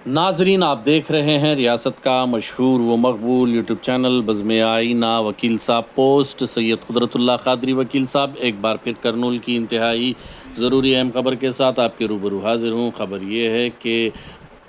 नाजरीन, आप देख रहे हैं रियासत का मशहूर व मकबूल यूट्यूब चैनल बज़्म आईना। वकील साहब पोस्ट सैयद कुदरतुल्लाह क़ादरी वकील साहब एक बार फिर करनूल की इंतहाई ज़रूरी अहम खबर के साथ आपके रूबरू हाजिर हूँ। खबर ये है कि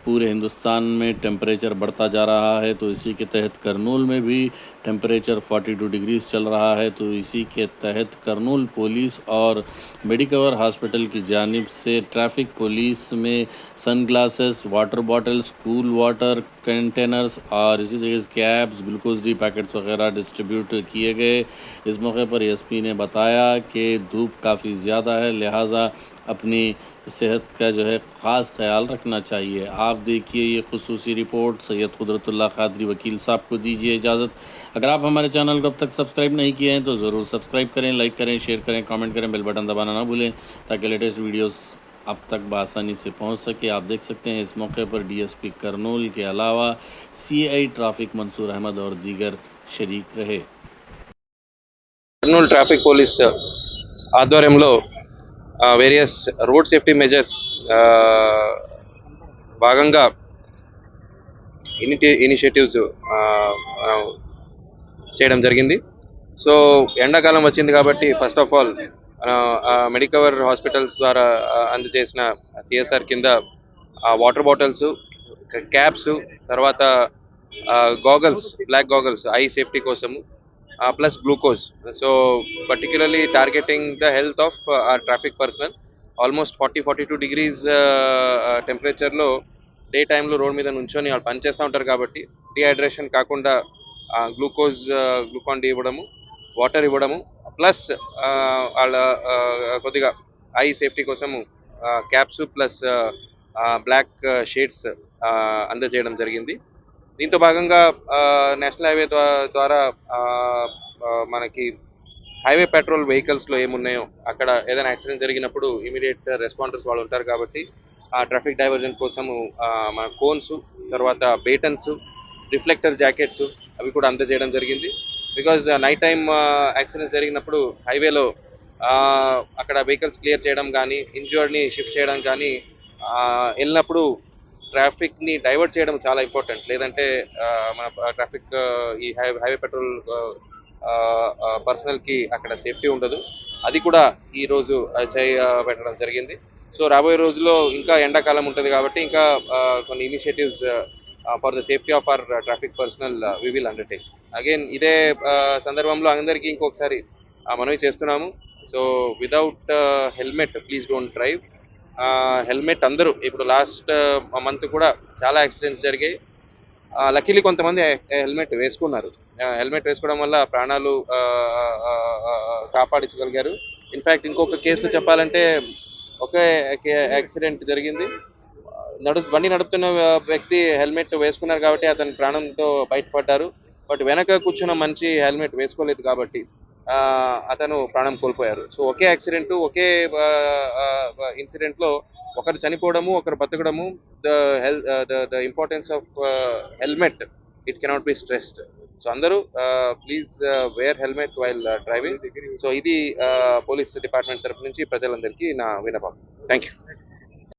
पूरे हिंदुस्तान में टेम्परेचर बढ़ता जा रहा है, तो इसी के तहत करनूल में भी टेम्परेचर 42 डिग्रीज चल रहा है। तो इसी के तहत करनूल पुलिस और मेडिकवर हॉस्पिटल की जानिब से ट्रैफिक पुलिस में sunglasses, water bottles, cool water containers और इसी तरीके से कैप्स, ग्लूकोज डी पैकेट्स वगैरह डिस्ट्रीब्यूट किए गए। इस मौके पर एसपी ने बताया कि धूप काफ़ी ज़्यादा है, लिहाजा अपनी सेहत का जो है ख़ास ख्याल रखना चाहिए। आप देखिए ये खुसूसी रिपोर्ट सैयद कुदरतुल्लाह क़ादरी वकील साहब को दीजिए इजाज़त। अगर आप हमारे चैनल को अब तक सब्सक्राइब नहीं किए हैं तो ज़रूर सब्सक्राइब करें, लाइक करें, शेयर करें, कमेंट करें, बेल बटन दबाना ना भूलें ताकि लेटेस्ट वीडियोस अब तक बआसानी से पहुंच सके। आप देख सकते हैं इस मौके पर डीएसपी करनूल के अलावा सीआई ट्रैफिक मंसूर अहमद और दीगर शरीक रहे। కర్నూలు ట్రాఫిక్ పోలీస్ ఆధ్వర్యంలో వేరియస్ రోడ్ సేఫ్టీ మెజర్స్ భాగంగా ఇనిషియేటివ్స్ చేయడం జరిగింది. సో ఎండాకాలం వచ్చింది కాబట్టి first of all Medicover hospitals ద్వారా అందజేసిన సిఎస్ఆర్ కింద వాటర్ బాటిల్స్, క్యాప్స్, తర్వాత goggles, black goggles eye safety కోసము, plus glucose. So particularly targeting the health of our traffic personnel. Almost 40-42 degrees temperature లో డే టైంలో రోడ్ మీద నుంచొని వాళ్ళు పనిచేస్తూ ఉంటారు కాబట్టి డిహైడ్రేషన్ కాకుండా గ్లూకాన్ డి ఇవ్వడము, వాటర్ ఇవ్వడము, ప్లస్ వాళ్ళ కొద్దిగా ఐ సేఫ్టీ కోసము క్యాప్స్ ప్లస్ బ్లాక్ షేడ్స్ అందజేయడం జరిగింది. దీంతో భాగంగా నేషనల్ హైవే ద్వారా మనకి హైవే పెట్రోల్ వెహికల్స్లో ఏమున్నాయో అక్కడ ఏదైనా యాక్సిడెంట్ జరిగినప్పుడు ఇమీడియట్ రెస్పాండర్స్ వాళ్ళు ఉంటారు కాబట్టి ఆ ట్రాఫిక్ డైవర్జన్ కోసము మన కోన్స్, తర్వాత బేటన్స్, రిఫ్లెక్టర్ జాకెట్స్ అవి కూడా అందజేయడం జరిగింది. బికాజ్ నైట్ టైం యాక్సిడెంట్ జరిగినప్పుడు హైవేలో అక్కడ వెహికల్స్ క్లియర్ చేయడం కానీ, ఇంజర్డ్ని షిఫ్ట్ చేయడం కానీ వెళ్ళినప్పుడు ట్రాఫిక్ని డైవర్ట్ చేయడం చాలా ఇంపార్టెంట్. లేదంటే మన ట్రాఫిక్ ఈ హైవే పెట్రోల్ పర్సనల్కి అక్కడ సేఫ్టీ ఉండదు. అది కూడా ఈరోజు పెట్టడం జరిగింది. సో రాబోయే రోజుల్లో ఇంకా ఎండాకాలం ఉంటుంది కాబట్టి ఇంకా కొన్ని initiatives for the safety of our traffic personnel we will undertake. Again ఇదే సందర్భంలో అందరికీ ఇంకొకసారి మనవి చేస్తున్నాము. So without helmet please don't drive. Helmet అందరూ ఇప్పుడు లాస్ట్ మంత్ కూడా చాలా యాక్సిడెంట్స్ జరిగాయి. లక్కీలీ కొంతమంది హెల్మెట్ వేసుకున్నారు. హెల్మెట్ వేసుకోవడం వల్ల ప్రాణాలు కాపాడించగలిగారు. ఇన్ఫ్యాక్ట్ ఇంకొక కేసులో చెప్పాలంటే ఒకే యాక్సిడెంట్ జరిగింది. బండి నడుపుతున్న వ్యక్తి హెల్మెట్ వేసుకున్నారు కాబట్టి అతని ప్రాణంతో బయటపడ్డారు. బట్ వెనక కూర్చున్న మనిషి హెల్మెట్ వేసుకోలేదు కాబట్టి అతను ప్రాణం కోల్పోయారు. సో ఒకే యాక్సిడెంట్, ఒకే ఇన్సిడెంట్లో ఒకరు చనిపోవడము, ఒకరు బతకడము. The importance of helmet it cannot be stressed. So అందరూ please wear helmet while driving. So ఇది పోలీస్ డిపార్ట్మెంట్ తరఫు నుంచి ప్రజలందరికీ నా విన్నపం. Thank you.